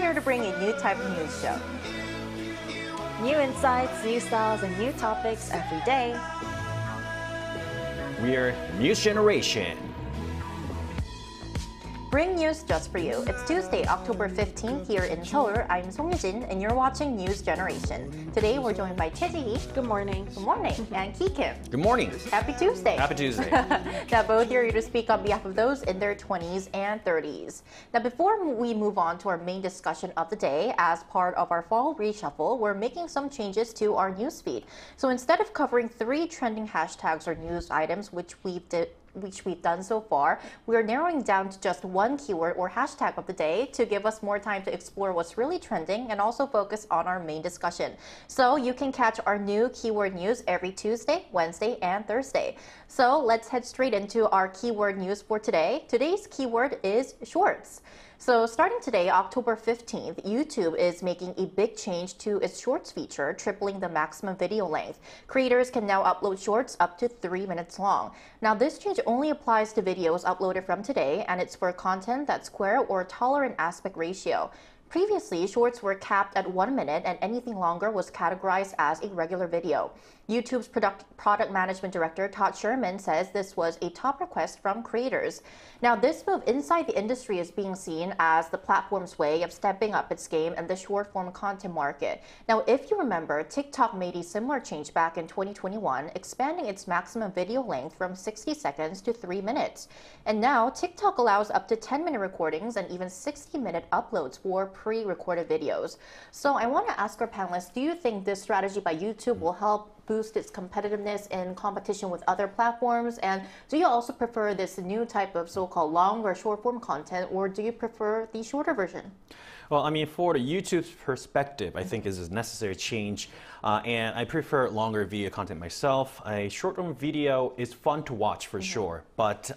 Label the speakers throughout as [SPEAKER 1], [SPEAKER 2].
[SPEAKER 1] here to bring a new type of news show.
[SPEAKER 2] New insights, new styles, and new topics every day.
[SPEAKER 3] We're News Generation.
[SPEAKER 1] Bring news just for you. It's Tuesday, October 15th here in Seoul. I'm Song Yujin, and you're watching News Generation. Today, we're joined by Choi Ji-hee.
[SPEAKER 2] Good morning.
[SPEAKER 1] Good morning. And Ki Kim.
[SPEAKER 3] Good morning.
[SPEAKER 1] Happy Tuesday.
[SPEAKER 3] Happy Tuesday.
[SPEAKER 1] Now, both here to speak on behalf of those in their 20s and 30s. Now, before we move on to our main discussion of the day, as part of our fall reshuffle, we're making some changes to our newsfeed. So instead of covering 3 trending hashtags or news items, which we've done so far, we're narrowing down to just one keyword or hashtag of the day to give us more time to explore what's really trending and also focus on our main discussion. So you can catch our new keyword news every Tuesday, Wednesday, and Thursday. So let's head straight into our keyword news for today. Today's keyword is shorts. So starting today, October 15th, YouTube is making a big change to its Shorts feature, tripling the maximum video length. Creators can now upload shorts up to 3 minutes long. Now, this change only applies to videos uploaded from today, and it's for content that's square or taller in aspect ratio. Previously, shorts were capped at 1 minute, and anything longer was categorized as a regular video. YouTube's product management director, Todd Sherman, says this was a top request from creators. Now, this move inside the industry is being seen as the platform's way of stepping up its game in the short-form content market. Now, if you remember, TikTok made a similar change back in 2021, expanding its maximum video length from 60 seconds to 3 minutes. And now, TikTok allows up to 10-minute recordings and even 60-minute uploads for pre-recorded videos. So I want to ask our panelists, do you think this strategy by YouTube will help boost its competitiveness in competition with other platforms? And do you also prefer this new type of so-called longer short-form content, or do you prefer the shorter version?
[SPEAKER 3] Well, I mean, for the YouTube's perspective, I think is a necessary change, and I prefer longer video content myself. A short-form video is fun to watch for sure, but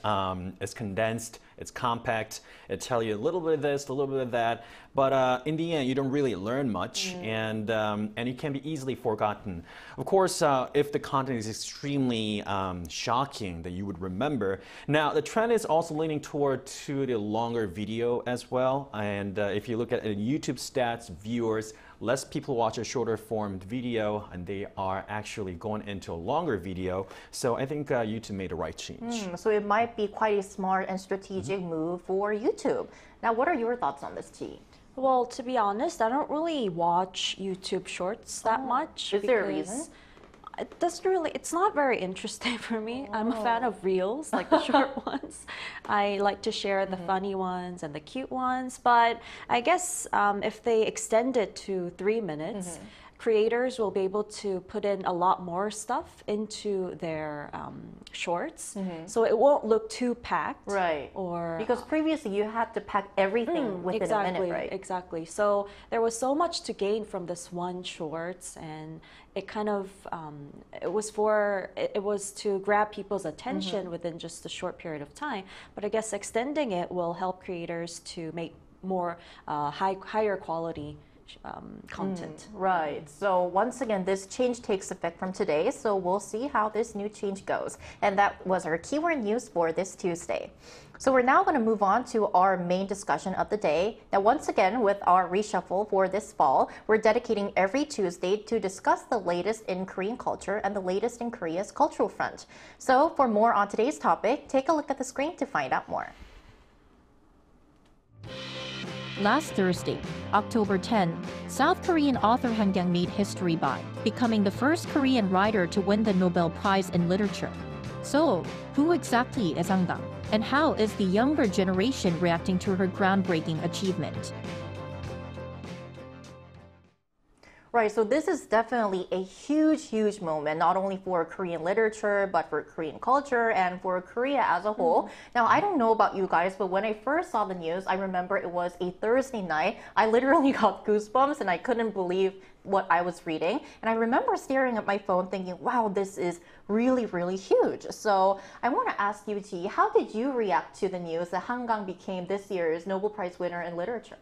[SPEAKER 3] it's condensed, it's compact, it tells you a little bit of this, a little bit of that, but in the end, you don't really learn much, and it can be easily forgotten. Of course, if the content is extremely shocking that you would remember. Now, the trend is also leaning toward to the longer video as well, and if you look at YouTube stats, viewers, less people watch a shorter formed video, and they are actually going into a longer video. So I think YouTube made the right change.
[SPEAKER 1] So it might be quite a smart and strategic move for YouTube. Now, what are your thoughts on this, Chi?
[SPEAKER 2] Well, to be honest, I don't really watch YouTube Shorts that much.
[SPEAKER 1] Is there a reason?
[SPEAKER 2] It's not very interesting for me. I'm a fan of reels, like the short ones. I like to share the funny ones and the cute ones, but I guess if they extend it to 3 minutes, creators will be able to put in a lot more stuff into their shorts, so it won't look too packed.
[SPEAKER 1] Right.
[SPEAKER 2] Or
[SPEAKER 1] because previously you had to pack everything within a minute, right?
[SPEAKER 2] Exactly. So there was so much to gain from this one shorts, and it kind of it was to grab people's attention within just a short period of time. But I guess extending it will help creators to make more higher quality content.
[SPEAKER 1] Right. So once again, this change takes effect from today. So we'll see how this new change goes. And that was our keyword news for this Tuesday. So we're now going to move on to our main discussion of the day. Now, once again, with our reshuffle for this fall, we're dedicating every Tuesday to discuss the latest in Korean culture and the latest in Korea's cultural front. So for more on today's topic, take a look at the screen to find out more.
[SPEAKER 4] Last Thursday, October 10, South Korean author Han Kang made history by becoming the first Korean writer to win the Nobel Prize in Literature. So, who exactly is Han Kang, and how is the younger generation reacting to her groundbreaking achievement?
[SPEAKER 1] Right, so this is definitely a huge moment, not only for Korean literature, but for Korean culture and for Korea as a whole. Now, I don't know about you guys, but when I first saw the news, I remember it was a Thursday night. I literally got goosebumps and I couldn't believe what I was reading. And I remember staring at my phone thinking, wow, this is really huge. So I want to ask you, Ji, how did you react to the news that Han Kang became this year's Nobel Prize winner in literature?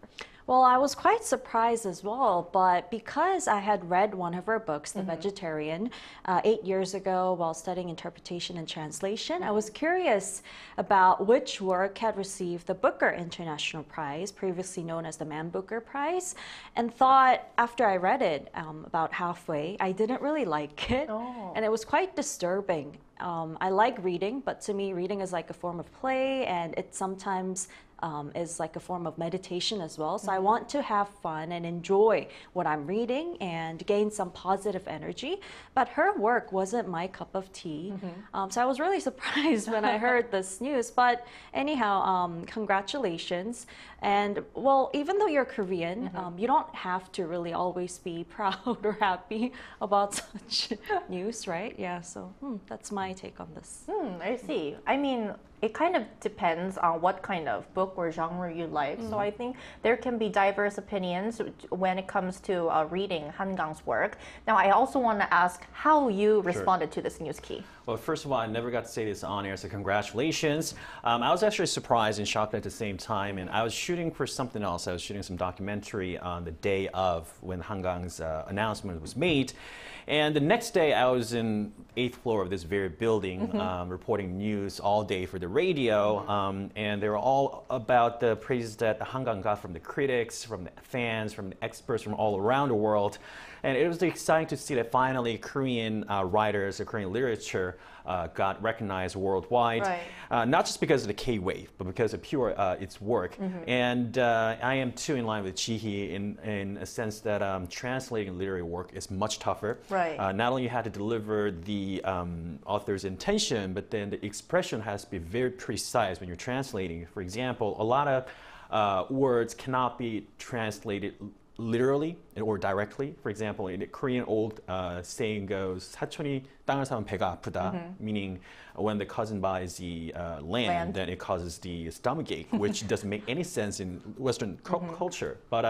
[SPEAKER 2] Well, I was quite surprised as well, but because I had read one of her books, The Vegetarian, 8 years ago while studying interpretation and translation, I was curious about which work had received the Booker International Prize, previously known as the Man Booker Prize, and thought after I read it about halfway, I didn't really like it, and it was quite disturbing. I like reading, but to me, reading is like a form of play, and it sometimes is like a form of meditation as well. So I want to have fun and enjoy what I'm reading and gain some positive energy. But her work wasn't my cup of tea. So I was really surprised when I heard this news. But anyhow, congratulations. And well, even though you're Korean, you don't have to really always be proud or happy about such news, right? Yeah, so that's my take on this.
[SPEAKER 1] I see. I mean, it kind of depends on what kind of book or genre you like. So I think there can be diverse opinions when it comes to reading Han Kang's work. Now, I also want to ask how you responded to this news, Ki.
[SPEAKER 3] Well, first of all, I never got to say this on air, so congratulations. I was actually surprised and shocked at the same time, and I was shooting for something else. I was shooting some documentary on the day of when Han Kang's announcement was made. And the next day, I was in 8th floor of this very building, reporting news all day for the radio, and they were all about the praises that Han Kang got from the critics, from the fans, from the experts from all around the world. And it was exciting to see that finally Korean writers or Korean literature got recognized worldwide, not just because of the K-wave, but because of pure its work. And I am too in line with Ji-hee in a sense that translating literary work is much tougher. Not only you had to deliver the author's intention, but then the expression has to be very precise when you're translating. For example, a lot of words cannot be translated literally or directly. For example, in the Korean old saying goes, 사촌이 땅을 사면 배가 아프다, meaning when the cousin buys the land, then it causes the stomachache, which doesn't make any sense in Western culture. But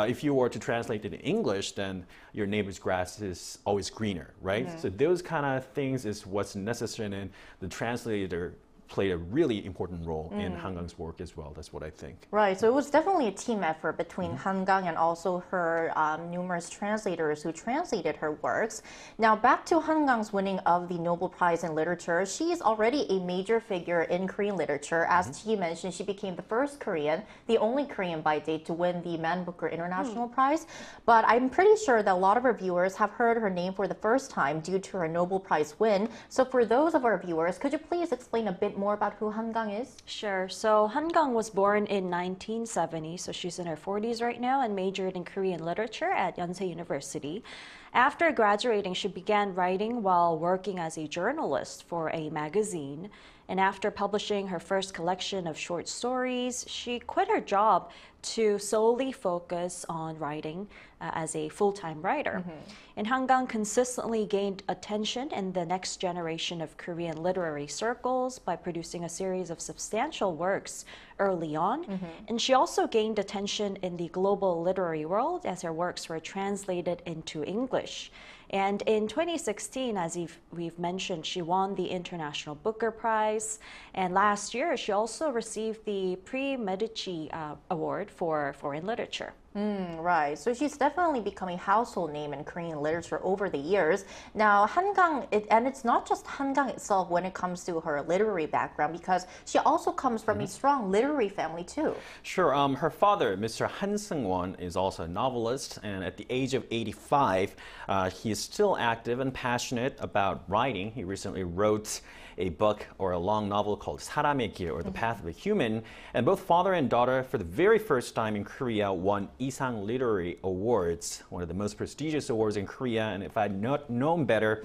[SPEAKER 3] if you were to translate it in English, then your neighbor's grass is always greener, right? So those kind of things is what's necessary, and the translator played a really important role in Han Kang's work as well. That's what I think.
[SPEAKER 1] Right, so it was definitely a team effort between Han Kang and also her numerous translators who translated her works. Now back to Han Kang's winning of the Nobel Prize in Literature. She is already a major figure in Korean literature. As Ji mentioned, she became the first Korean, the only Korean by date to win the Man Booker International Prize. But I'm pretty sure that a lot of our viewers have heard her name for the first time due to her Nobel Prize win. So for those of our viewers, could you please explain a bit more about who Han Kang is?
[SPEAKER 2] Sure. So Han Kang was born in 1970, so she's in her 40s right now, and majored in Korean literature at Yonsei University. After graduating, she began writing while working as a journalist for a magazine. And after publishing her first collection of short stories, she quit her job to solely focus on writing as a full-time writer. And Han Kang consistently gained attention in the next generation of Korean literary circles by producing a series of substantial works early on. And she also gained attention in the global literary world as her works were translated into English. And in 2016, as we've mentioned, she won the International Booker Prize. And last year, she also received the Prix Medici Award for Foreign Literature.
[SPEAKER 1] Right, so she's definitely become a household name in Korean literature over the years. Now, Han Kang, and it's not just Han Kang itself when it comes to her literary background, because she also comes from a strong literary family too.
[SPEAKER 3] Sure, her father, Mr. Han Seung-won, is also a novelist, and at the age of 85, he is still active and passionate about writing. He recently wrote a book or a long novel called 사람의 길, or The Path of a Human. And both father and daughter, for the very first time in Korea, won Isang Literary Awards, one of the most prestigious awards in Korea. And if I'd not known better,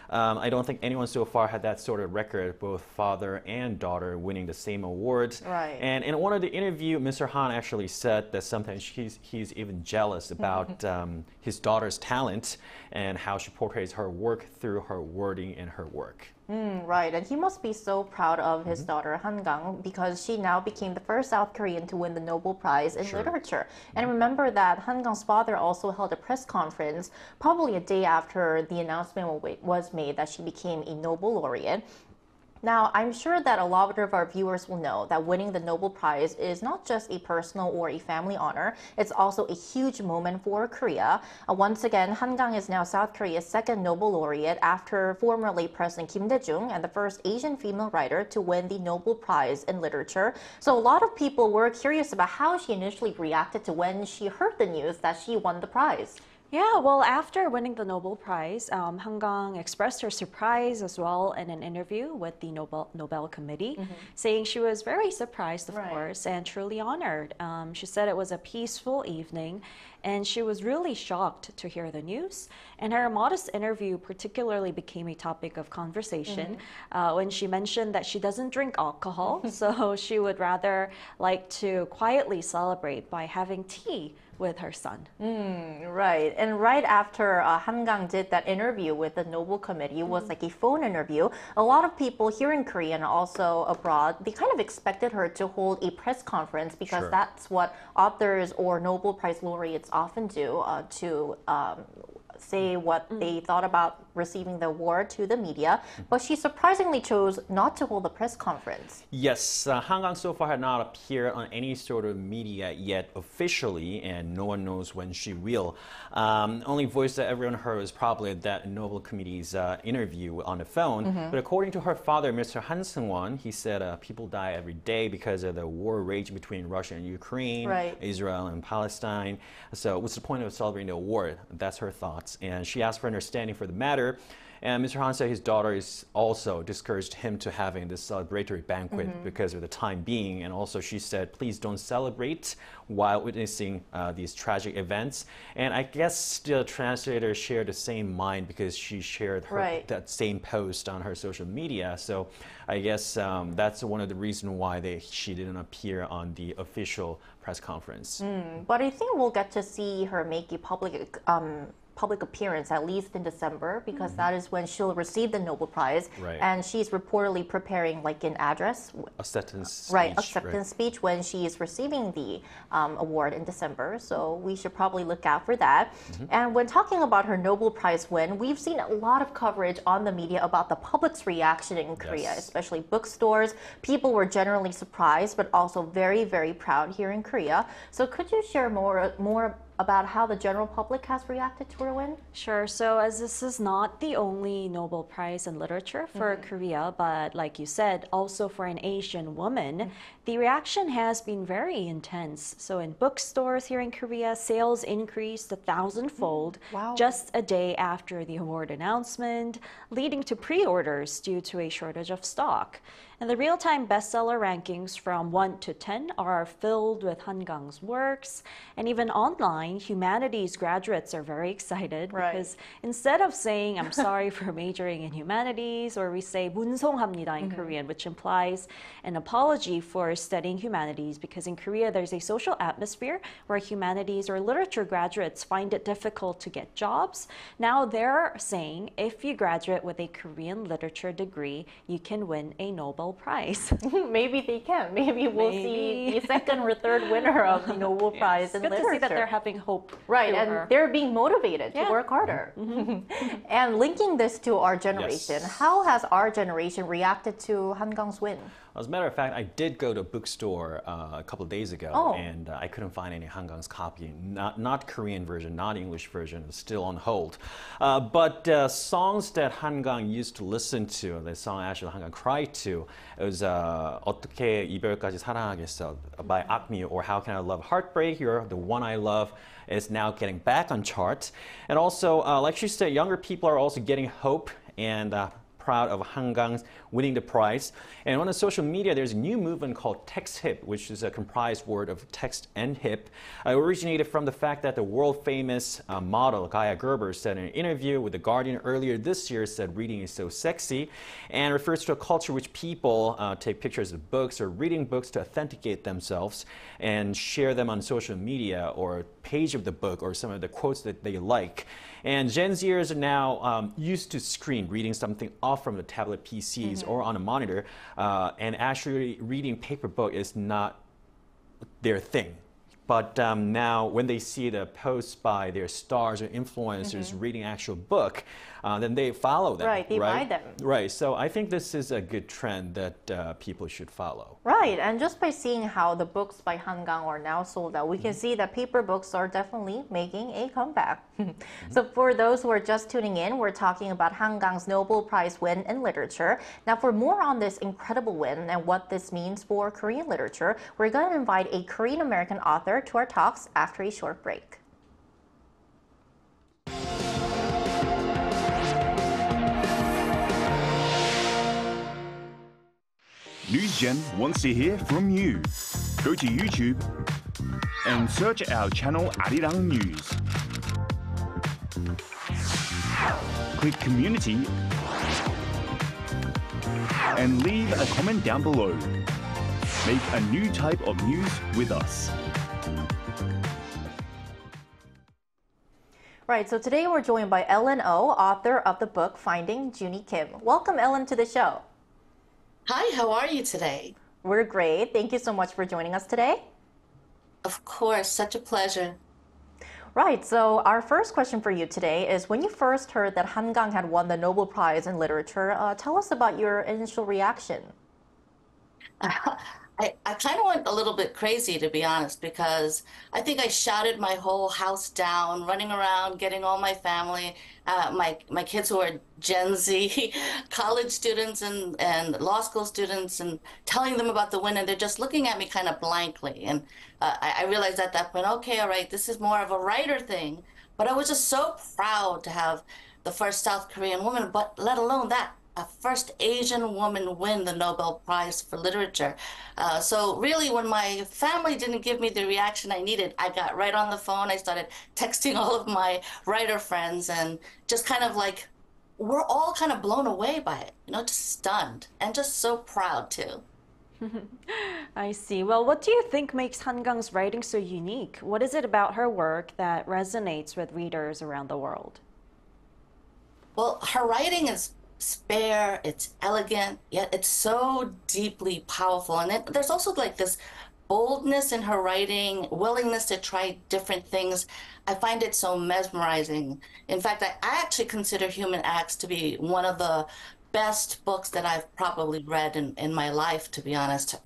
[SPEAKER 3] I don't think anyone so far had that sort of record, both father and daughter winning the same awards. And in one of the interview, Mr. Han actually said that sometimes he's even jealous about his daughter's talent and how she portrays her work through her wording in her work.
[SPEAKER 1] Right, and he must be so proud of his daughter Han Kang, because she now became the first South Korean to win the Nobel Prize in Literature. And remember that Han Kang's father also held a press conference probably a day after the announcement was made that she became a Nobel laureate. Now, I'm sure that a lot of our viewers will know that winning the Nobel Prize is not just a personal or a family honor, it's also a huge moment for Korea. Once again, Han Kang is now South Korea's second Nobel laureate after former late President Kim Dae-jung and the first Asian female writer to win the Nobel Prize in Literature. So a lot of people were curious about how she initially reacted to when she heard the news that she won the prize.
[SPEAKER 2] Yeah, well, after winning the Nobel Prize, Han Kang expressed her surprise as well in an interview with the Nobel Committee, saying she was very surprised, of course, and truly honored. She said it was a peaceful evening, and she was really shocked to hear the news. And her modest interview particularly became a topic of conversation when she mentioned that she doesn't drink alcohol, so she would rather like to quietly celebrate by having tea with her son.
[SPEAKER 1] Right. And right after Han Kang did that interview with the Nobel Committee, it was like a phone interview. A lot of people here in Korea and also abroad, they kind of expected her to hold a press conference because that's what authors or Nobel Prize laureates often do to say what they thought about receiving the award to the media, but she surprisingly chose not to hold a press conference.
[SPEAKER 3] Yes, Han Kang so far had not appeared on any sort of media yet officially, and no one knows when she will. Only voice that everyone heard was probably that Nobel Committee's interview on the phone. But according to her father, Mr. Han Seung-won, he said people die every day because of the war raging between Russia and Ukraine, Israel and Palestine. So what's the point of celebrating the award? That's her thoughts. And she asked for understanding for the matter. And Mr. Han said his daughter is also discouraged him to having this celebratory banquet because of the time being. And also she said, please don't celebrate while witnessing these tragic events. And I guess the translator shared the same mind because she shared that same post on her social media. So I guess that's one of the reasons why she didn't appear on the official press conference.
[SPEAKER 1] But I think we'll get to see her make a public appearance at least in December because that is when she'll receive the Nobel Prize, and she's reportedly preparing like an address, acceptance speech when she is receiving the award in December. So we should probably look out for that. And when talking about her Nobel Prize win, we've seen a lot of coverage on the media about the public's reaction in Korea, especially bookstores. People were generally surprised, but also very, very proud here in Korea. So could you share more about how the general public has reacted to her win?
[SPEAKER 2] Sure. So as this is not the only Nobel Prize in Literature for Korea, but like you said, also for an Asian woman, the reaction has been very intense. So in bookstores here in Korea, sales increased 1,000-fold just a day after the award announcement, leading to pre-orders due to a shortage of stock. And the real-time bestseller rankings from 1 to 10 are filled with Han Kang's works. And even online, humanities graduates are very excited because instead of saying, I'm sorry for majoring in humanities, or we say 문송합니다 in Korean, which implies an apology for studying humanities, because in Korea, there's a social atmosphere where humanities or literature graduates find it difficult to get jobs. Now they're saying, if you graduate with a Korean literature degree, you can win a Nobel Prize.
[SPEAKER 1] Maybe they can. Maybe we'll see the second or third winner of the Nobel Prize in Literature.
[SPEAKER 2] Good to see that they're having hope.
[SPEAKER 1] And they're being motivated to work harder. And linking this to our generation, how has our generation reacted to Han Kang's win?
[SPEAKER 3] As a matter of fact, I did go to a bookstore a couple of days ago, and I couldn't find any Han Kang's copy. Not Korean version, not English version. It's still on hold. But songs that Han Kang used to listen to, the song actually Han Kang cried to, it was 어떻게 이별까지 사랑하겠어 by Acme, or How Can I Love Heartbreak, You're the One I Love, is now getting back on charts. And also, like she said, younger people are also getting hope and proud of Han Kang winning the prize. And on the social media, there's a new movement called text hip, which is a comprised word of text and hip. It originated from the fact that the world-famous model Gaia Gerber said in an interview with The Guardian earlier this year, said reading is so sexy, and refers to a culture which people take pictures of books or reading books to authenticate themselves and share them on social media or a page of the book or some of the quotes that they like. And Gen Zers are now used to screen reading something off from the tablet PCs or on a monitor, and actually reading paper book is not their thing. But now when they see the posts by their stars or influencers reading actual book, then they follow them.
[SPEAKER 1] Right, they buy them.
[SPEAKER 3] Right, so I think this is a good trend that people should follow.
[SPEAKER 1] Right, and just by seeing how the books by Han Kang are now sold out, we can see that paper books are definitely making a comeback. So for those who are just tuning in, we're talking about Han Kang's Nobel Prize win in literature. Now for more on this incredible win and what this means for Korean literature, we're going to invite a Korean-American author to our talks after a short break.
[SPEAKER 5] NewsGen wants to hear from you. Go to YouTube and search our channel Arirang News. Click Community and leave a comment down below. Make a new type of news with us.
[SPEAKER 1] Right, so today we're joined by Ellen Oh, author of the book Finding Junie Kim. Welcome, Ellen, to the show.
[SPEAKER 6] Hi, how are you today?
[SPEAKER 1] We're great. Thank you so much for joining us today.
[SPEAKER 6] Of course, such a pleasure.
[SPEAKER 1] Right, so our first question for you today is when you first heard that Han Kang had won the Nobel Prize in Literature, tell us about your initial reaction.
[SPEAKER 6] I kind of went a little bit crazy, to be honest, because I think I shouted my whole house down, running around, getting all my family, my kids who are Gen Z, college students and law school students, and telling them about the win, and they're just looking at me kind of blankly. And I realized at that point, okay, all right, this is more of a writer thing. But I was just so proud to have the first South Korean woman, but let alone that, a first Asian woman win the Nobel Prize for Literature. So really, when my family didn't give me the reaction I needed, I got right on the phone. I started texting all of my writer friends and just kind of like, we're all kind of blown away by it, you know, just stunned and just so proud too.
[SPEAKER 2] I see. Well, what do you think makes Han Kang's writing so unique? What is it about her work that resonates with readers around the world?
[SPEAKER 6] Well, her writing is spare, it's elegant, yet it's so deeply powerful. And there's also like this boldness in her writing, willingness to try different things. I find it so mesmerizing. In fact, I actually consider Human Acts to be one of the best books that I've probably read in my life, to be honest,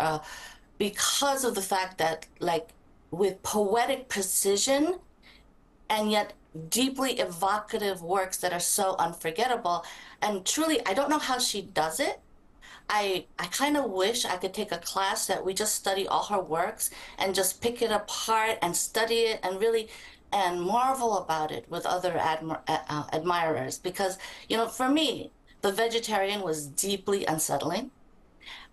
[SPEAKER 6] because of the fact that, like, with poetic precision and yet deeply evocative works that are so unforgettable. And truly, I don't know how she does it. I kind of wish I could take a class that we just study all her works and just pick it apart and study it and really and marvel about it with other admirers. Because, you know, for me, The Vegetarian was deeply unsettling.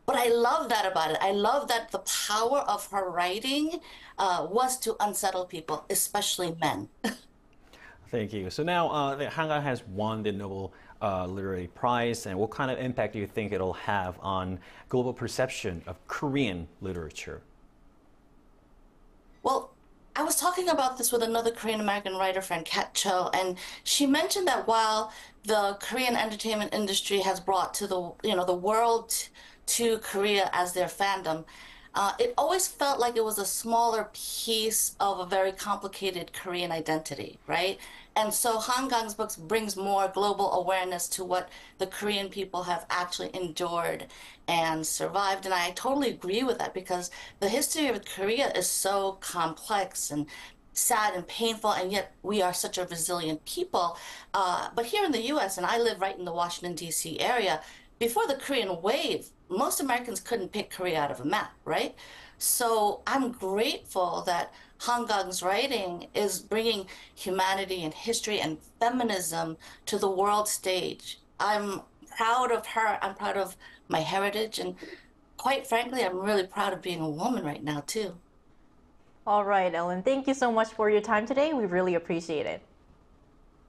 [SPEAKER 6] But I love that about it. I love that the power of her writing was to unsettle people, especially men.
[SPEAKER 3] Thank you. So now Han Kang has won the Nobel Literary Prize, and what kind of impact do you think it'll have on global perception of Korean literature?
[SPEAKER 6] Well, I was talking about this with another Korean American writer friend, Kat Cho, and she mentioned that while the Korean entertainment industry has brought to the world to Korea as their fandom, it always felt like it was a smaller piece of a very complicated Korean identity, right? And so Han Kang's books brings more global awareness to what the Korean people have actually endured and survived. And I totally agree with that because the history of Korea is so complex and sad and painful, and yet we are such a resilient people. But here in the US, and I live right in the Washington, D.C. area, before the Korean wave, most Americans couldn't pick Korea out of a map, right? So I'm grateful that Han Kang's writing is bringing humanity and history and feminism to the world stage. I'm proud of her. I'm proud of my heritage. And quite frankly, I'm really proud of being a woman right now, too.
[SPEAKER 1] All right, Ellen, thank you so much for your time today. We really appreciate it.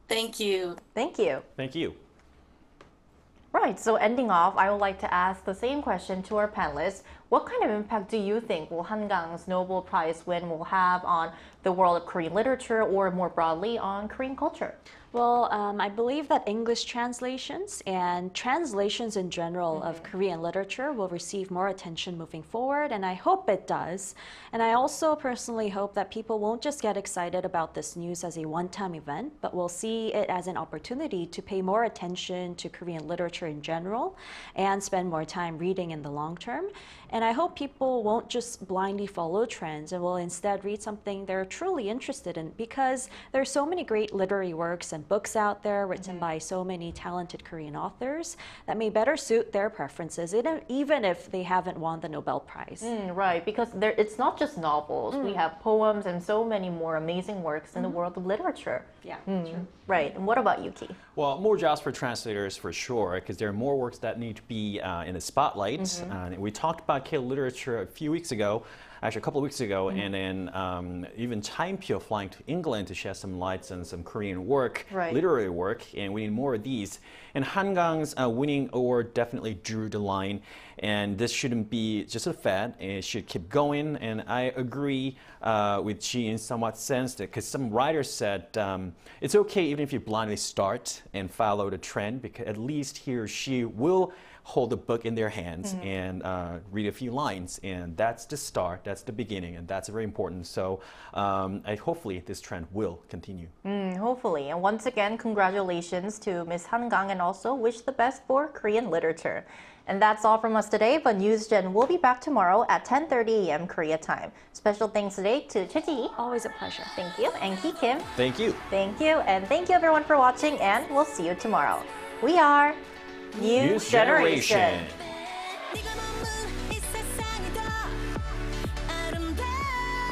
[SPEAKER 6] Thank you.
[SPEAKER 1] Thank you.
[SPEAKER 3] Thank you.
[SPEAKER 1] Right, so ending off, I would like to ask the same question to our panelists. What kind of impact do you think will Han Kang's Nobel Prize win will have on the world of Korean literature or more broadly on Korean culture?
[SPEAKER 2] Well, I believe that English translations and translations in general of Korean literature will receive more attention moving forward, and I hope it does. And I also personally hope that people won't just get excited about this news as a one-time event, but will see it as an opportunity to pay more attention to Korean literature in general and spend more time reading in the long term. And I hope people won't just blindly follow trends and will instead read something they're truly interested in, because there's so many great literary works and books out there written by so many talented Korean authors that may better suit their preferences, even if they haven't won the Nobel Prize.
[SPEAKER 1] Right, because it's not just novels. We have poems and so many more amazing works in the world of literature.
[SPEAKER 2] Yeah, true.
[SPEAKER 1] Right, and what about Yuki?
[SPEAKER 3] Well, more jobs for translators for sure, because there are more works that need to be in the spotlight. We talked about K literature a few weeks ago, actually a couple of weeks ago, and then even Taempyo flying to England to shed some lights on some Korean work, literary work, and we need more of these. And Han Kang's winning award definitely drew the line, and this shouldn't be just a fad, it should keep going. And I agree with Chi in somewhat sense that, because some writers said it's okay even if you blindly start and follow the trend, because at least he or she will hold the book in their hands and read a few lines, and that's the start, that's the beginning, and that's very important. So hopefully this trend will continue.
[SPEAKER 1] Hopefully. And once again, congratulations to Ms. Han Kang, and also wish the best for Korean literature. And that's all from us today, but NewsGen will be back tomorrow at 10:30 a.m. Korea time. Special thanks today to Choi.
[SPEAKER 2] Always a pleasure.
[SPEAKER 1] Thank you. And Ki Kim.
[SPEAKER 3] Thank you.
[SPEAKER 1] Thank you. And thank you everyone for watching, and we'll see you tomorrow. We are New Generation.